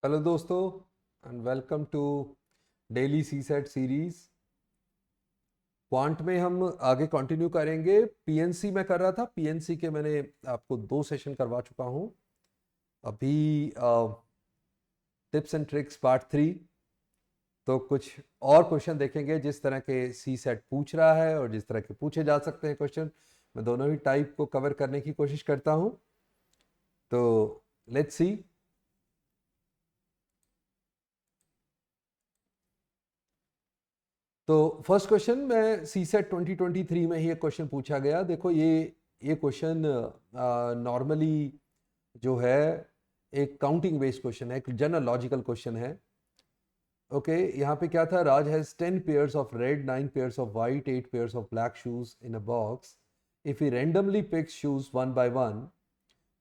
Hello दोस्तों and welcome to daily C set series. Quant में हम आगे कंटिन्यू करेंगे। पीएनसी में कर रहा था, पीएनसी के मैंने आपको 2 सेशन करवा चुका हूँ। अभी टिप्स एंड ट्रिक्स पार्ट 3। तो कुछ और क्वेश्चन देखेंगे जिस तरह के सी सेट पूछ रहा है और जिस तरह के पूछे जा सकते हैं क्वेश्चन। मैं दोनों ही टाइप को कवर करने की कोशिश करता हूँ। तो लेट्स सी। तो फर्स्ट क्वेश्चन में सी सेट 2023 में ही एक क्वेश्चन पूछा गया। देखो ये क्वेश्चन नॉर्मली जो है एक काउंटिंग बेस्ड क्वेश्चन है, एक जनरल लॉजिकल क्वेश्चन है। ओके यहाँ पे क्या था, Raj has 10 pairs of red, 9 pairs of white, 8 pairs of black shoes in a box. If he randomly picks shoes one by one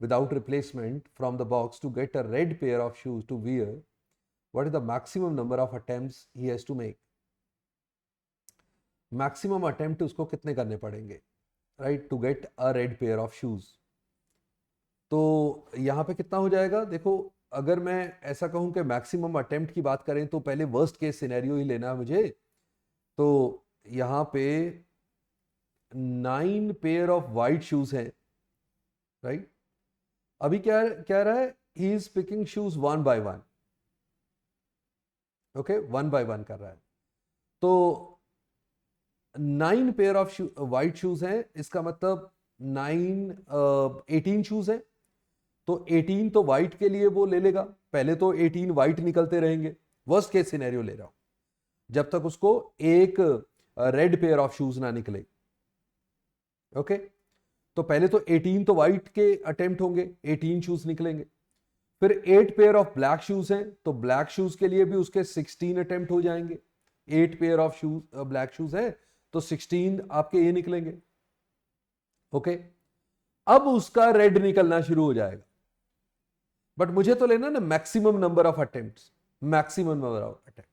without replacement from the box to get a red pair of shoes to wear, what is the maximum number of attempts he has to make? Maximum attempt उसको कितने करने पड़ेंगे, right, to get a red pair of shoes. तो यहाँ पे कितना हो जाएगा, देखो अगर मैं ऐसा कहूँ कि मैक्सिमम अटेम्प्ट की बात करें तो पहले वर्स्ट केस सिनेरियो ही लेना है मुझे। तो यहाँ पे 9 पेयर ऑफ वाइट शूज हैं, राइट। अभी क्या कह रहा है, he is picking shoes one by one. Okay, one by one कर रहा है। तो 9 पेयर ऑफ वाइट शूज हैं, इसका मतलब 18 शूज हैं। तो 18 तो वाइट के लिए वो ले लेगा, पहले तो 18 वाइट निकलते रहेंगे। वर्स्ट केस सिनेरियो ले रहा हूं, जब तक उसको एक रेड पेयर ऑफ शूज ना निकले। ओके, तो पहले तो 18 तो वाइट के अटेम्प्ट होंगे, 18 शूज निकलेंगे। फिर 8 पेयर ऑफ ब्लैक शूज हैं, तो ब्लैक शूज के लिए भी उसके 16 अटेम्प्ट हो जाएंगे। 8 pair of shoes black shoes है तो 16 आपके ये निकलेंगे। ओके, अब उसका रेड निकलना शुरू हो जाएगा। बट मुझे तो लेना ना maximum number of attempts, maximum number of attempt.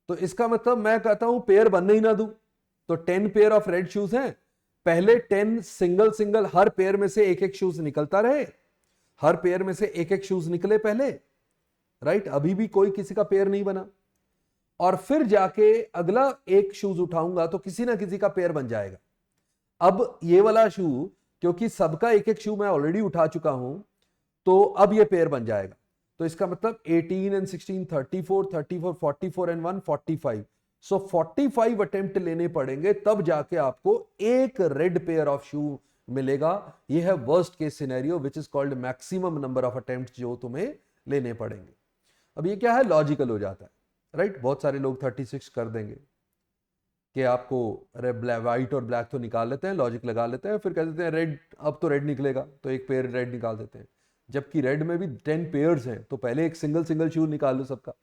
तो इसका मतलब मैं कहता हूं पेयर बनने ही ना दूं। तो 10 पेयर ऑफ रेड शूज हैं, पहले 10 सिंगल सिंगल, हर पेयर में से एक एक शूज निकलता रहे, हर पेयर में से एक एक शूज निकले पहले, राइट। अभी भी कोई किसी का पेयर नहीं बना, और फिर जाके अगला एक शूज उठाऊंगा तो किसी ना किसी का पेयर बन जाएगा। अब ये वाला शू, क्योंकि सबका एक एक शू मैं ऑलरेडी उठा चुका हूं, तो अब ये पेयर बन जाएगा। तो इसका मतलब 18 एंड 16 34, 34 44 एंड 1 45। सो 45 अटेम्प्ट लेने पड़ेंगे, तब जाके आपको एक रेड पेयर ऑफ शू मिलेगा। ये है worst case scenario which is called maximum number of attempt जो तुम्हें लेने पड़ेंगे। अब ये क्या है, लॉजिकल हो जाता है, राइट। बहुत सारे लोग 36 कर देंगे कि आपको व्हाइट और ब्लैक तो निकाल लेते हैं, लॉजिक लगा लेते हैं, फिर कह देते हैं रेड, अब तो रेड निकलेगा तो एक पेयर रेड निकाल देते हैं। जबकि रेड में भी 10 पेयर्स हैं, तो पहले एक सिंगल सिंगल शू निकाल लो सबका,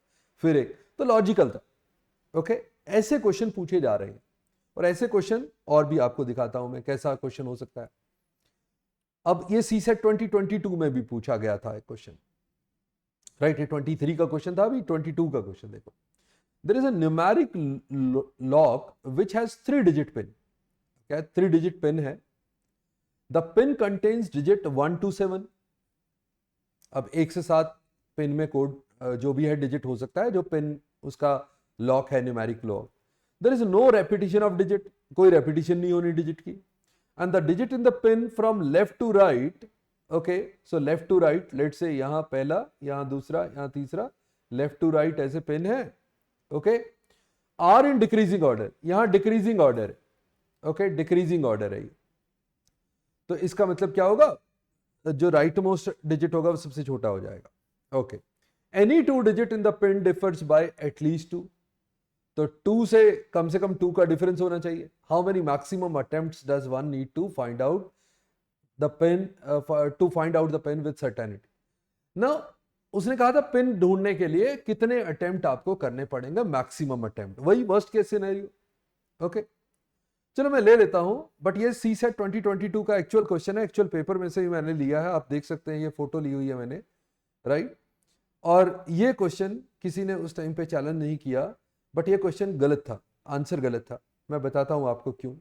फिर एक, तो लॉजिकल था। ओके, ऐसे क्वेश्चन पूछे जा रहे हैं, और ऐसे क्वेश्चन और भी आपको दिखाता हूं मैं कैसा क्वेश्चन हो सकता है। अब ये सी सेट 2022 में भी पूछा गया था एक क्वेश्चन, राइट। ये 23 का क्वेश्चन था, अभी 22 का क्वेश्चन देखो। There is a numeric lock which has 3 digit pin. क्या 3 digit pin है? The pin contains digit 1 to 7. अब 1 से 7 पिन में कोड जो भी है डिजिट हो सकता है, जो पिन उसका लॉक है, numeric lock. There is no repetition of digit, कोई repetition नहीं होनी डिजिट की। And the digit in the pin from left to right, okay, so left to right, let's say यहाँ पहला, यहाँ दूसरा, यहाँ तीसरा, left to right ऐसे पिन है, okay, are in decreasing order, यहां डिक्रीजिंग ऑर्डर है, ओके, डिक्रीजिंग ऑर्डर है ये। तो इसका मतलब क्या होगा, जो राइट मोस्ट डिजिट होगा वो सबसे छोटा हो जाएगा। Okay, any 2 digit in the pin differs bye at least 2। तो 2 से कम 2 का डिफरेंस होना चाहिए। How many maximum attempts does one need to find out the pin, to find out the pin with certainty. ना उसने कहा था पिन ढूंढने के लिए कितने अटेम्प्ट आपको करने पड़ेंगे, मैक्सिमम अटेम्प्ट, वही वर्स्ट केस सिनेरियो। ओके, चलो मैं ले लेता हूं, बट ये सी सेट 2022 का एक्चुअल क्वेश्चन है, एक्चुअल पेपर में से ही मैंने लिया है, आप देख सकते हैं, ये फोटो ली हुई है मैंने, राइट। और ये क्वेश्चन किसी ने उस टाइम पे चैलेंज नहीं किया, बट ये क्वेश्चन गलत था, आंसर गलत था। मैं बताता हूं आपको क्यों,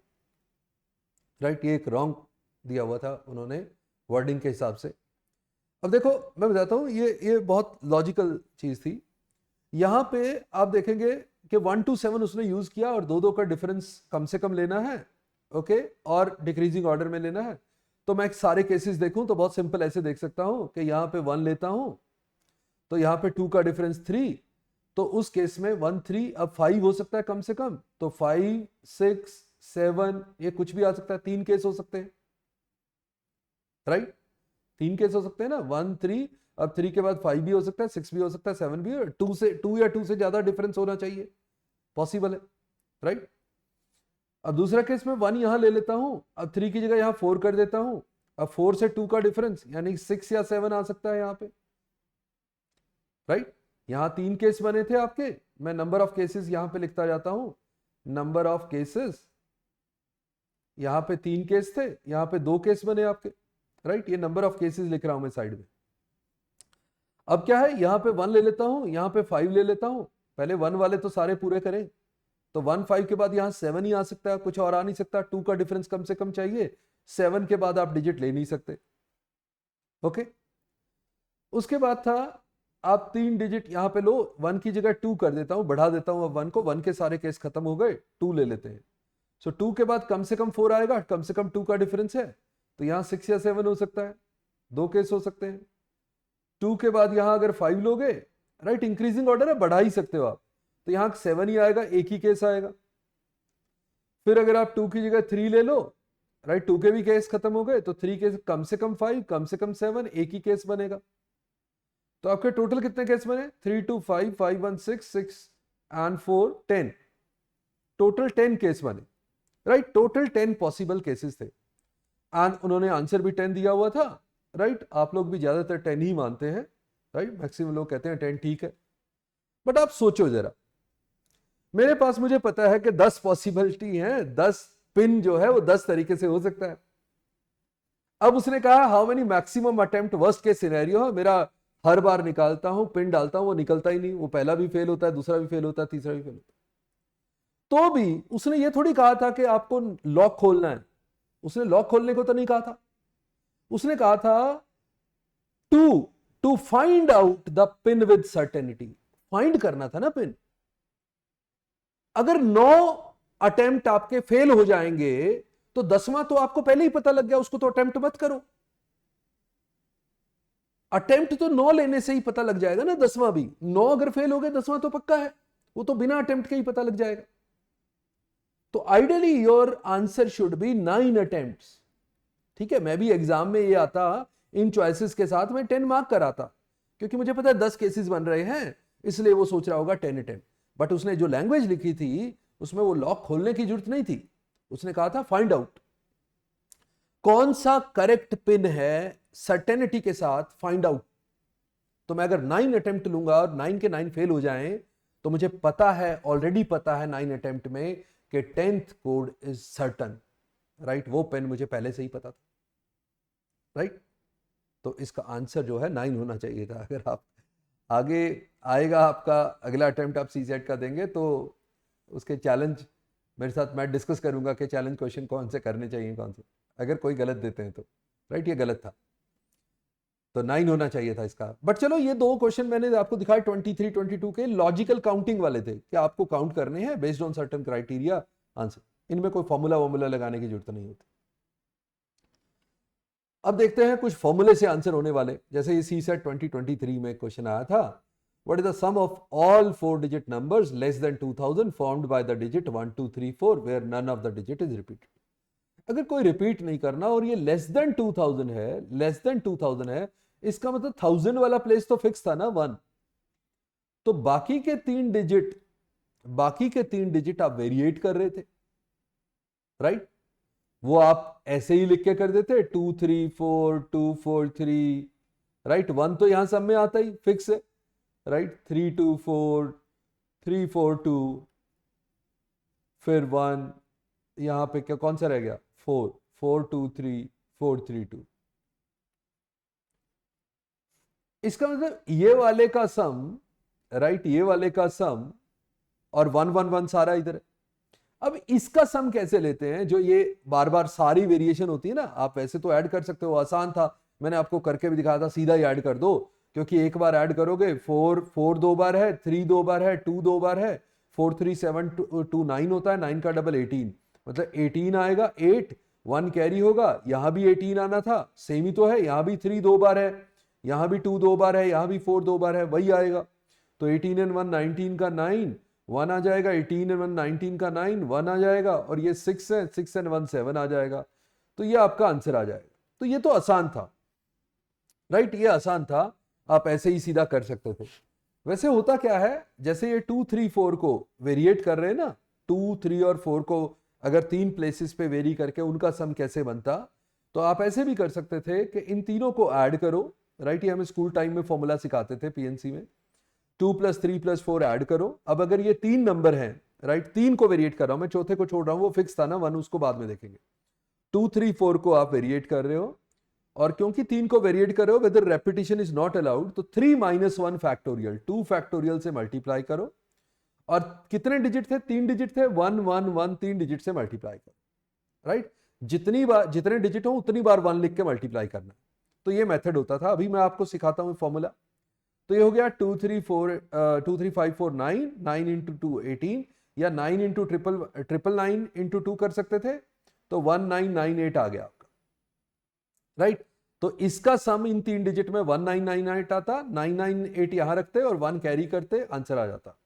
राइट। ये एक रॉन्ग दिया हुआ था उन्होंने वर्डिंग के हिसाब से। अब देखो मैं बताता हूं, ये बहुत लॉजिकल चीज थी। यहां पे आप देखेंगे कि 1 to 7 उसने यूज किया और दो का डिफरेंस कम से कम लेना है, ओके, और डिक्रीजिंग ऑर्डर में लेना है। तो मैं सारे केसेस देखूं तो बहुत सिंपल ऐसे देख सकता हूं कि यहां पे 1 लेता हूं तो यहां पे 2 का डिफरेंस 3, तो उस केस में 1 3, अब 5 हो सकता है कम से कम, तो 5 6 7 ये कुछ भी आ सकता है, 3 केस हो सकते हैं, राइट? 3 केस हो सकते हैं ना, 1 3, अब 3 के बाद 5 भी हो सकता है, 6 भी हो सकता है, 7 भी, 2 या 2 से ज्यादा डिफरेंस होना चाहिए, पॉसिबल है, राइट? अब दूसरा केस में 1 यहां ले लेता हूं, अब 3 की जगह यहां 4 कर देता हूं, अब 4 से 2 का डिफरेंस यानी 6 या 7 आ सकता है यहां पे, राइट? यहां 3 केस बने थे आपके, मैं नंबर ऑफ केसेस यहां पे लिखता जाता हूं, नंबर ऑफ केसेस, यहां पे 3 केस थे, यहां पे 2 केस बने आपके, राइट? ये नंबर ऑफ केसेस लिख रहा हूं मैं साइड में। अब क्या है, यहां पे 1 ले लेता हूं, यहां पे 5 ले लेता हूं, पहले 1 वाले तो सारे पूरे करें, तो 1 5 के बाद यहां 7 ही आ सकता है, कुछ और आ नहीं सकता, 2 का डिफरेंस कम से कम चाहिए, 7 के बाद आप डिजिट ले नहीं सकते, ओके। उसके बाद था आप 3 डिजिट यहां पे लो, 1 की जगह 2 कर देता हूं, बढ़ा देता हूं अब 1 को, 1 के सारे केस खत्म हो गए, 2 ले लेते हैं। सो 2 के बाद कम से कम 4 आएगा, कम से कम 2 का डिफरेंस है, तो यहां 6 या 7 हो सकता है, 2 केस हो सकते हैं। 2 के बाद यहां अगर 5 लोगे, राइट, इंक्रीजिंग ऑर्डर है, बढ़ा ही सकते हो आप, तो यहां 7 ही आएगा, एक ही केस आएगा। फिर अगर आप 2 की जगह 3 ले लो, राइट, 2 के भी केस खत्म हो गए, तो 3 केस कम से कम 5, कम से कम 7, एक ही केस बनेगा। तो आपके टोटल कितने केस बने? 3 2 5 5 1 6 6 एंड 4 10, टोटल 10 केस बने, राइट? टोटल 10 पॉसिबल केसेस थे एंड उन्होंने आंसर भी 10 दिया हुआ था, राइट? आप लोग भी ज्यादातर 10 ही मानते हैं, राइट? मैक्सिमम लोग कहते हैं 10 ठीक है। बट आप सोचो जरा, मेरे पास मुझे पता है कि 10 पॉसिबिलिटी है, 10 पिन जो है वो 10 तरीके से हो सकता है। अब उसने कहा how many maximum attempt, worst के सिनेरियो है मेरा, हर बार निकालता हूं, पिन डालता हूं, वो निकलता ही नहीं, वो पहला भी फेल होता है, दूसरा भी फेल होता है, तीसरा भी फेल होता है। तो भी उसने ये थोड़ी कहा था कि आपको लॉक खोलना है, उसने लॉक खोलने को तो नहीं कहा था, उसने कहा था to to find out the pin with certainty, find करना था ना पिन। अगर 9 अटेम्प्ट आपके फेल हो जाएंगे तो 10वां तो आपको पहले ही पता लग गया, उसको तो अटेम्प्ट मत करो। अटेम्प्ट तो 9 लेने से ही पता लग जाएगा ना, 10वां भी। 9 अगर फेल हो गए, 10वां तो पक्का है, वो तो बिना अटेम्प्ट के ही पता लग जाएगा। तो ideally your answer should be 9 attempts, ठीक है? मैं भी एग्जाम में ये आता, इन चॉइसेस के साथ मैं 10 मार्क कराता, क्योंकि मुझे पता है 10 केसेस बन रहे हैं, इसलिए वो सोच रहा होगा 10 अटेम्प्ट। बट उसने जो लैंग्वेज लिखी थी उसमें वो लॉक खोलने की जरूरत नहीं थी, उसने कहा था फाइंड आउट कौन सा करेक्ट पिन है, सर्टेनिटी के साथ फाइंड आउट। तो मैं अगर 9 अटेम्प्ट लूंगा और 9 के 9 फेल हो जाएं, तो मुझे पता है, ऑलरेडी पता है 9 अटेम्प्ट में कि 10th code is certain, right? वो पेन मुझे पहले से ही पता था, राइट? तो इसका आंसर जो है 9 होना चाहिए था। अगर आप आगे आएगा, आपका अगला अटेम्प्ट आप सीसेट का देंगे तो उसके चैलेंज मेरे साथ मैं डिस्कस करूंगा कि चैलेंज क्वेश्चन कौन से करने चाहिए, कौन से, अगर कोई गलत देते हैं तो, राइट? ये गलत था, तो 9 होना चाहिए था इसका। बट चलो, ये 2 क्वेश्चन मैंने आपको दिखाए 23 22 के, लॉजिकल काउंटिंग वाले थे कि आपको काउंट करने हैं based on certain criteria answer, इनमें कोई फॉर्मूला वॉर्मूला लगाने की जरूरत नहीं होती। अब देखते हैं कुछ फॉर्मूले से आंसर होने वाले, जैसे ये सीसेट 2023 में क्वेश्चन आया था, what is the sum of all 4 digit numbers less than 2000 formed by the digit 1 2 3 4 where none of the digit is repeated. अगर कोई रिपीट नहीं करना और ये लेस देन 2000 है, लेस देन 2000 है, इसका मतलब 1000 वाला प्लेस तो फिक्स था ना 1, तो बाकी के 3 डिजिट आप वेरिएट कर रहे थे, राइट? वो आप ऐसे ही लिख के कर देते 2 3 4 2 4 3, राइट? 1 तो यहां सब में आता ही फिक्स है, राइट? 3 2 4 3 4 2, फिर 1, यहां पे क्या कौन सा रह गया? 4 4 2 3 4 3 2। इसका मतलब ये वाले का सम, राइट, ये वाले का सम और 1 1 1 सारा इधर है। अब इसका सम कैसे लेते हैं, जो ये बार बार सारी वेरिएशन होती है ना, आप वैसे तो ऐड कर सकते हो, आसान था, मैंने आपको करके भी दिखाया था, सीधा ही ऐड कर दो, क्योंकि एक बार ऐड करोगे 4 दो बार है, 3 दो बार है, 2 दो बार है, 4 3 7 2 9 होता है, 9 का डबल 18, मतलब 18 आएगा, 8 1 कैरी होगा, यहां भी 18 आना था, सेम ही तो है, यहां भी 3 दो बार है, यहां भी 2 दो बार है, यहां भी 4 दो बार है, वही आएगा। तो 18 एंड 1 19 का 9 1 आ जाएगा, 18 एंड 1 19 का 9 1 आ जाएगा, और ये 6 है, 6 एंड 1 7 आ जाएगा। तो ये आपका आंसर आ जाएगा। तो ये तो आसान था, राइट, ये आसान था, आप ऐसे ही सीधा कर सकते थे। वैसे होता क्या है, जैसे ये 2 3 4 को वेरिएट कर रहे हैं ना, 2 3 और 4 को अगर 3 प्लेसेस पे वेरी करके उनका सम कैसे बनता, तो आप ऐसे भी कर सकते थे कि इन तीनों को ऐड करो, राइट, ये हमें स्कूल टाइम में फॉर्मूला सिखाते थे पीएनसी में, 2 + 3 + 4 ऐड करो। अब अगर ये 3 नंबर हैं, राइट, 3 को वेरिएट कर रहा हूं मैं, चौथे को छोड़ रहा हूं, वो फिक्स था ना 1, उसको बाद में देखेंगे। 2 3 4 को आप वेरिएट कर रहे हो, और क्योंकि 3 को वेरिएट कर रहे हो, whether repetition is not allowed, तो 3 - 1 फैक्टोरियल, 2 फैक्टोरियल से मल्टीप्लाई करो, और कितने डिजिट थे, 3 डिजिट थे, 1 1 1, 3 डिजिट से मल्टीप्लाई करो, राइट, जितनी बार जितने डिजिट हो उतनी बार 1 लिख के मल्टीप्लाई करना। तो ये मेथड होता था। अभी मैं आपको सिखाता हूं फॉर्मूला। तो ये हो गया 2 3 5 4 9, 9 × 2 18, या 9 × 999 × 2 कर सकते थे, तो 1998 आ गया आपका, राइट। तो इसका सम इन 3 डिजिट में 1998 आता, 998 यहां रखते और 1 कैरी करते, आंसर आ जाता।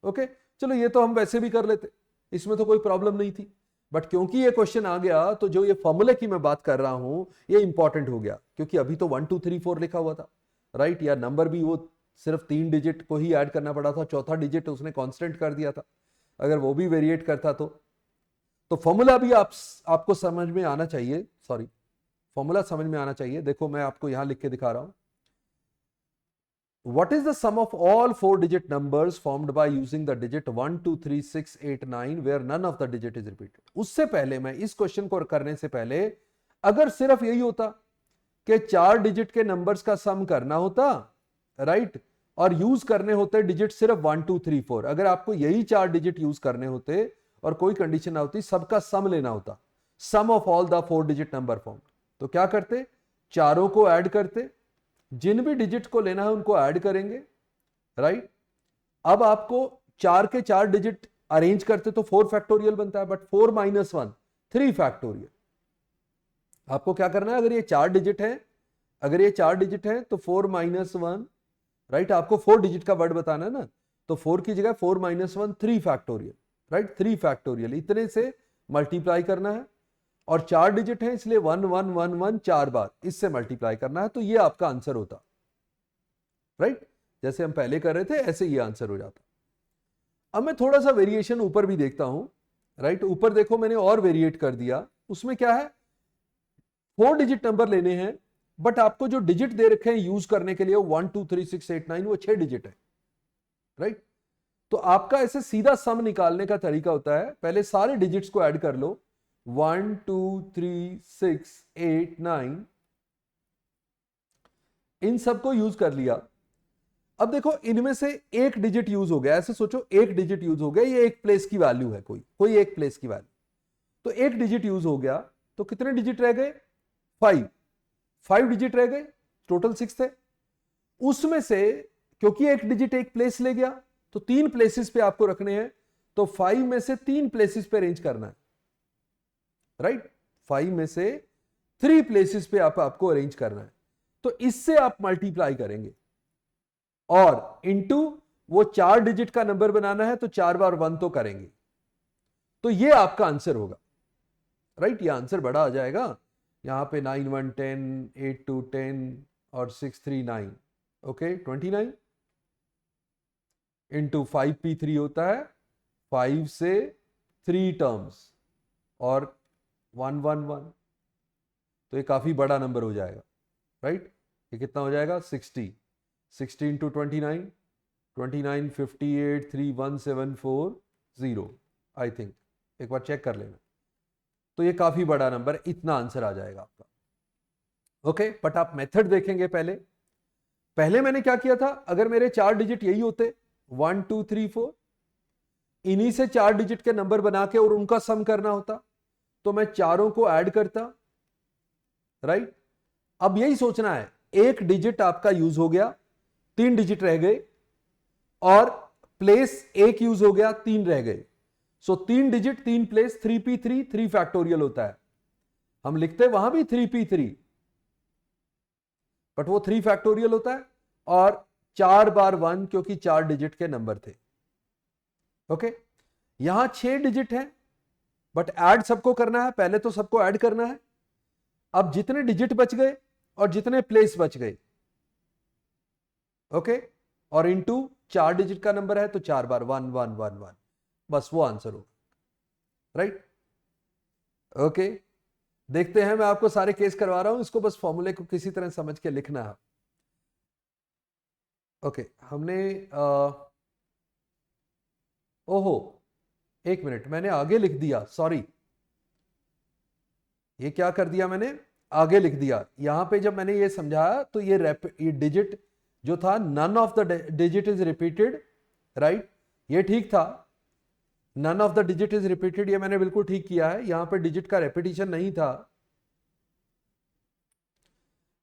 ओके, चलो ये तो हम वैसे भी कर लेते, इसमें तो कोई प्रॉब्लम नहीं थी, बट क्योंकि ये क्वेश्चन आ गया, तो जो ये फॉर्मूले की मैं बात कर रहा हूं ये इंपॉर्टेंट हो गया, क्योंकि अभी तो 1 2 3 4 लिखा हुआ था, राइट, या नंबर भी वो सिर्फ 3 डिजिट को ही ऐड करना पड़ा था, चौथा डिजिट उसने कांस्टेंट कर दिया था, अगर वो भी वेरिएट करता तो फॉर्मूला भी आपको समझ में आना चाहिए, सॉरी, फॉर्मूला समझ में आना चाहिए। देखो मैं आपको यहां लिख के दिखा रहा हूं, what is the sum of all 4 digit numbers formed by using the digit 1 2 3 6 8 9 where none of the digit is repeated। उससे पहले, मैं इस क्वेश्चन को करने से पहले, अगर सिर्फ यही होता कि 4 डिजिट के नंबर्स का सम करना होता, राइट, और यूज करने होते डिजिट सिर्फ 1 2 3 4, अगर आपको यही 4 डिजिट यूज करने होते और कोई कंडीशन ना होती, सबका सम लेना होता, sum of all the 4 digit number form, तो क्या करते, चारों को ऐड करते, जिन भी डिजिट को लेना है उनको ऐड करेंगे, राइट। अब आपको 4 के 4 डिजिट अरेंज करते तो 4 फैक्टोरियल बनता है, बट 4 - 1 3 फैक्टोरियल। आपको क्या करना है, अगर ये 4 डिजिट है, अगर ये 4 डिजिट है तो 4 - 1, राइट, आपको 4 डिजिट का वर्ड बताना है ना, तो 4 की जगह 4 - 1 3 फैक्टोरियल, राइट, 3 फैक्टोरियल, इतने से मल्टीप्लाई करना है, और 4 डिजिट है इसलिए 1 1 1 1 4 बार इससे मल्टीप्लाई करना है, तो ये आपका आंसर होता, राइट, जैसे हम पहले कर रहे थे ऐसे ये आंसर हो जाता। अब मैं थोड़ा सा वेरिएशन ऊपर भी देखता हूं, राइट, ऊपर देखो मैंने और वेरिएट कर दिया, उसमें क्या है, 4 डिजिट नंबर लेने हैं, बट आपको जो डिजिट दे रखे हैं यूज करने के लिए 1 2 3 6 8 9, वो 6 डिजिट है, राइट। तो आपका ऐसे सीधा सम निकालने का तरीका होता है, पहले सारे डिजिट्स को ऐड कर लो, 1 2 3 6 8 9, इन सबको यूज कर लिया। अब देखो इनमें से एक डिजिट यूज हो गया, ऐसे सोचो एक डिजिट यूज हो गया, ये एक प्लेस की वैल्यू है, कोई एक प्लेस की वैल्यू, तो एक डिजिट यूज हो गया, तो कितने डिजिट रह गए, 5 डिजिट रह गए, टोटल 6 थे, उसमें से क्योंकि एक डिजिट एक प्लेस ले गया तो 3 प्लेसेस पे आपको रखने हैं, तो 5 में से 3 प्लेसेस पे अरेंज करना है, राइट, 5 में से 3 प्लेसेस पे आपको अरेंज करना है, तो इससे आप मल्टीप्लाई करेंगे, और इनटू वो 4 डिजिट का नंबर बनाना है, तो 4 बार 1 तो करेंगे, तो ये आपका आंसर होगा, राइट, ये आंसर बड़ा आ जाएगा, यहां पे 9 1 10, 8 2 10 और 6 3 9, ओके, 29 इंटू 5p3 होता है 5 से 3 टर्म्स और 1 1 1, तो ये काफी बड़ा नंबर हो जाएगा, राइट, ये कितना हो जाएगा 60 इंटू 29 29 58 3 1 7 4 0, आई थिंक, एक बार चेक कर लेना, तो ये काफी बड़ा नंबर है, इतना आंसर आ जाएगा आपका, ओके। बट आप मेथड देखेंगे, पहले मैंने क्या किया था, अगर मेरे 4 डिजिट यही होते 1 2 3 4, इन्हीं से 4 डिजिट के नंबर बना के और उनका सम करना होता, तो मैं चारों को ऐड करता, राइट, अब यही सोचना है, एक डिजिट आपका यूज हो गया, 3 डिजिट रह गए, और प्लेस एक यूज हो गया, 3 रह गए। सो 3 डिजिट 3 प्लेस, 3p3 3 फैक्टोरियल होता है। हम लिखते वहां भी 3p3, बट वो 3 फैक्टोरियल होता है, और 4 बार 1 क्योंकि 4 डिजिट के नंबर थे। ओके, यहां 6 डिजिट है, बट ऐड सबको करना है, पहले तो सबको ऐड करना है। अब जितने डिजिट बच गए और जितने प्लेस बच गए, ओके, और इनटू 4 डिजिट का नंबर है तो 4 बार 1 1 1 1, बस वो आंसर होगा, राइट। ओके, देखते हैं, मैं आपको सारे केस करवा रहा हूं, इसको बस फॉर्मूले को किसी तरह समझ के लिखना है। ओके, हमने ओहो, एक मिनट, मैंने आगे लिख दिया, सॉरी, ये क्या कर दिया मैंने, आगे लिख दिया। यहां पे जब मैंने ये समझाया तो ये डिजिट जो था, none of the digit is repeated, right, ये ठीक था। None of the digit is repeated, ये मैंने बिल्कुल ठीक किया है, यहां पे डिजिट का रेपिटेशन नहीं था।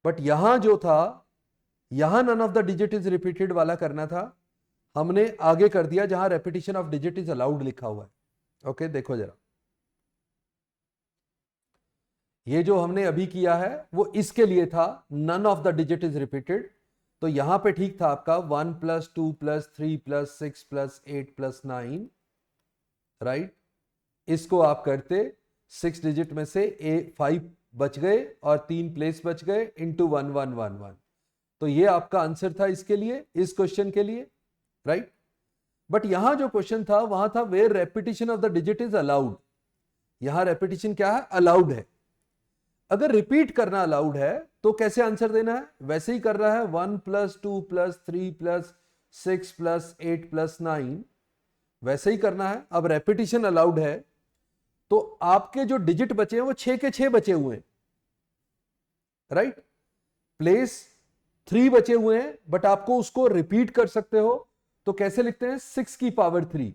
बट यहां जो था, यहां none of the digit is repeated वाला करना था, हमने आगे कर दिया जहां repetition of digit is allowed लिखा हुआ है। ओके, देखो जरा, ये जो हमने अभी किया है वो इसके लिए था, none of the digit is repeated. तो यहां पे ठीक था आपका 1 + 2 + 3 + 6 + 8 + 9, राइट। इसको आप करते 6 डिजिट में से 5 बच गए और 3 प्लेस बच गए, इंटू 1 1 1 1। तो ये आपका आंसर था इसके लिए, इस क्वेश्चन के लिए, राइट। बट यहां जो क्वेश्चन था वहां था where repetition of the digit is allowed. यहां रेपिटेशन क्या है, अलाउड है। अगर रिपीट करना अलाउड है तो कैसे आंसर देना है, वैसे ही कर रहा है, 1 + 2 + 3 + 6 + 8 + 9, वैसे ही करना है। अब रेपिटेशन अलाउड है तो आपके जो डिजिट बचे हैं वो 6 के 6 बचे हुए हैं, राइट। प्लेस 3 बचे हुए हैं, बट आपको उसको रिपीट कर सकते हो, तो कैसे लिखते हैं, 6 की पावर 3,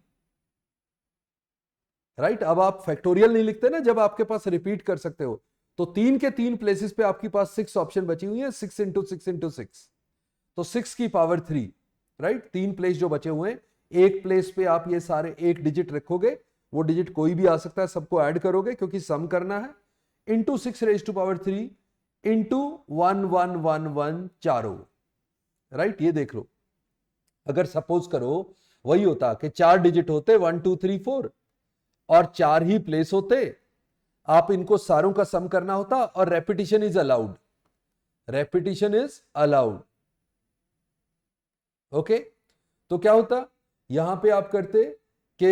राइट। अब आप फैक्टोरियल नहीं लिखते ना जब आपके पास रिपीट कर सकते हो, तो 3 के 3 प्लेसेस पे आपके पास 6 ऑप्शन बची हुई है, 6 × 6 × 6, तो 6 की पावर 3, राइट। 3 प्लेस जो बचे हुए हैं, एक प्लेस पे आप ये सारे एक डिजिट रखोगे, वो डिजिट कोई भी आ सकता है, सबको ऐड करोगे क्योंकि सम करना है, इंटू 6⁻³ इंटू 1 1 1 1 चारों, राइट। ये देख लो, अगर सपोज करो वही होता कि 4 डिजिट होते 1 2 3 4 और 4 ही प्लेस होते, आप इनको सारों का सम करना होता, और repetition is allowed, repetition is allowed. Okay, तो क्या होता, यहां पे आप करते कि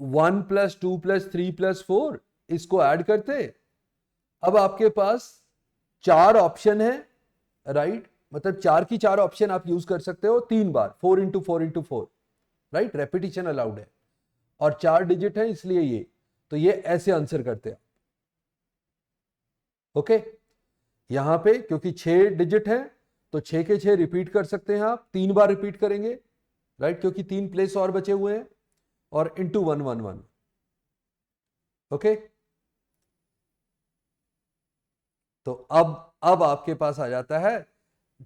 1 + 2 + 3 + 4, इसको ऐड करते। अब आपके पास 4 ऑप्शन है, राइट, मतलब 4 की 4 ऑप्शन आप यूज कर सकते हो 3 बार, 4 × 4 × 4, राइट। रेपिटेशन अलाउड है और 4 डिजिट है इसलिए ये, तो ये ऐसे आंसर करते हैं। ओके, यहां पे क्योंकि 6 डिजिट है तो 6 के 6 रिपीट कर सकते हैं आप, 3 बार रिपीट करेंगे, राइट, क्योंकि 3 प्लेस और बचे हुए हैं, और इंटू 1 1 1। ओके, तो अब आपके पास आ जाता है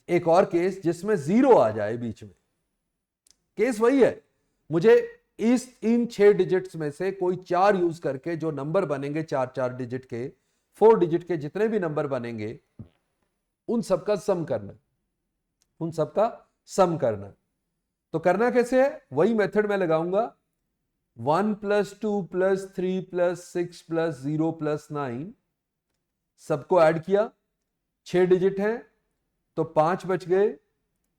एक और केस जिसमें 0 आ जाए बीच में। केस वही है, मुझे इन 6 डिजिट्स में से कोई 4 यूज करके जो नंबर बनेंगे 4 4 डिजिट के, 4 डिजिट के जितने भी नंबर बनेंगे उन सबका सम करना, उन सबका सम करना। तो करना कैसे है, वही मेथड मैं लगाऊंगा, 1 + 2 + 3 + 6 + 0 + 9, सबको ऐड किया, 6 डिजिट हैं तो 5 बच गए,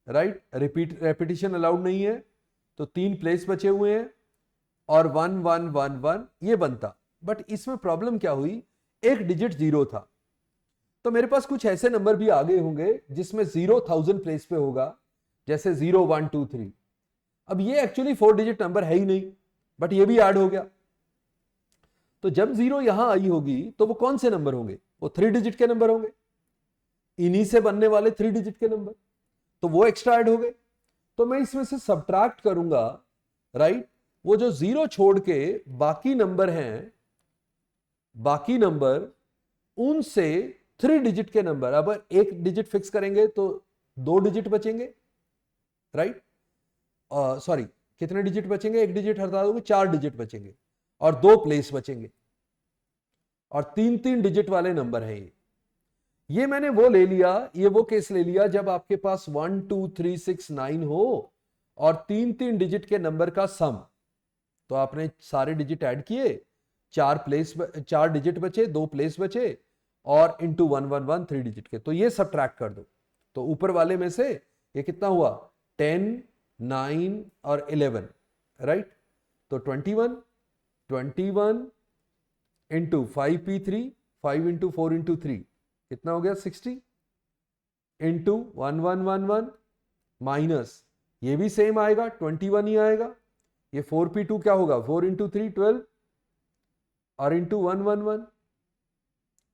राइट। रेपिटेशन अलाउड नहीं है तो 3 प्लेस बचे हुए हैं, और 1 1 1 1 ये बनता। बट इसमें प्रॉब्लम क्या हुई, एक डिजिट 0 था, तो मेरे पास कुछ ऐसे नंबर भी आ गए होंगे जिसमें 0 1000 प्लेस पे होगा, जैसे 0 1 2 3। अब ये एक्चुअली 4 डिजिट नंबर है ही नहीं, बट ये भी ऐड हो गया। तो जब 0 यहां आई होगी तो वो कौन से नंबर होंगे, वो 3 डिजिट के नंबर होंगे, इन्हीं से बनने वाले 3 डिजिट के नंबर, तो वो एक्स्ट्रा ऐड हो गए। तो मैं इसमें से सब्ट्रैक्ट करूंगा, राइट। वो जो 0 छोड़ के बाकी नंबर हैं, बाकी नंबर, उनसे 3 डिजिट के नंबर, अब एक डिजिट फिक्स करेंगे तो 2 डिजिट बचेंगे, राइट? सॉरी, कितने डिजिट बचेंगे? एक डिजिट हटा दोगे 4 डिजिट बचेंगे और 2 प्लेस बचेंगे, और 3-3 डिजिट वाले नंबर हैं ये मैंने वो ले लिया, ये वो केस ले लिया जब आपके पास 1 2 3 6 9 हो और 3-3 डिजिट के नंबर का सम, तो आपने सारे डिजिट ऐड किए, 4 डिजिट बचे, 2 प्लेस बचे, और इंटू 1 1 1 3 डिजिट के, तो ये सब्ट्रैक्ट कर दो। तो ऊपर वाले में से ये कितना हुआ? 10 9 और 11, राइट? तो 21 इंटू 5p3, 5 इंटू 4 इंटू 3 कितना हो गया? 60 इंटू 1 1 1 1 माइनस, ये भी सेम आएगा 21 ही आएगा। ये 4p2 क्या होगा? 4 इंटू 3 12 और इंटू 1 1 1।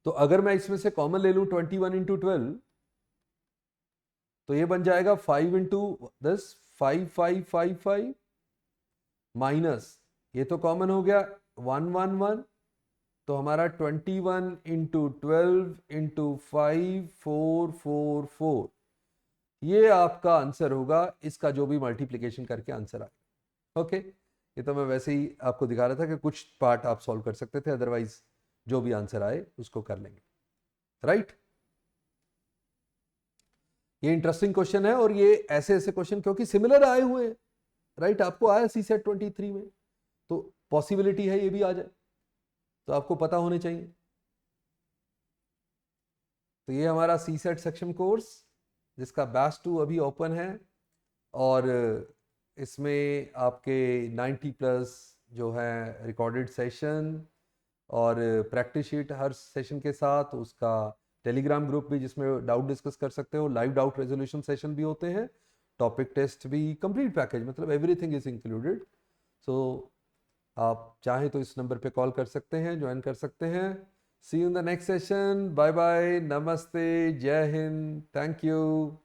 तो अगर मैं इसमें से कॉमन ले लूं 21 इंटू 12, तो ये बन जाएगा 5 इंटू 10 5 5 5 5 माइनस, ये तो कॉमन हो गया 1 1 1, तो हमारा 21 इंटू 12 इंटू 5 4 4 4, ये आपका आंसर होगा, इसका जो भी मल्टीप्लिकेशन करके आंसर आए। ओके, ये तो मैं वैसे ही आपको दिखा रहा था कि कुछ पार्ट आप सॉल्व कर सकते थे, अदरवाइज जो भी आंसर आए उसको कर लेंगे, राइट? ये इंटरेस्टिंग क्वेश्चन है, और ये ऐसे ऐसे क्वेश्चन क्योंकि सिमिलर आए हुए हैं, राइट? आपको आया CSET 23 में, तो पॉसिबिलिटी है ये भी आ जाए, तो आपको पता होने चाहिए। तो ये हमारा CSET सेक्शन कोर्स जिसका बैच 2 अभी ओपन है, और इसमें आपके 90+ जो है रिकॉर्डेड सेशन और प्रैक्टिस शीट हर सेशन के साथ, उसका टेलीग्राम ग्रुप भी जिसमें डाउट डिस्कस कर सकते हो, लाइव डाउट रेजोल्यूशन सेशन भी होते हैं, टॉपिक टेस्ट भी, कंप्लीट पैकेज, मतलब एवरीथिंग इज इंक्लूडेड। सो आप चाहें तो इस नंबर पे कॉल कर सकते हैं, ज्वाइन कर सकते हैं। See you in the next session, bye bye, नमस्ते, जय हिंद, थैंक यू।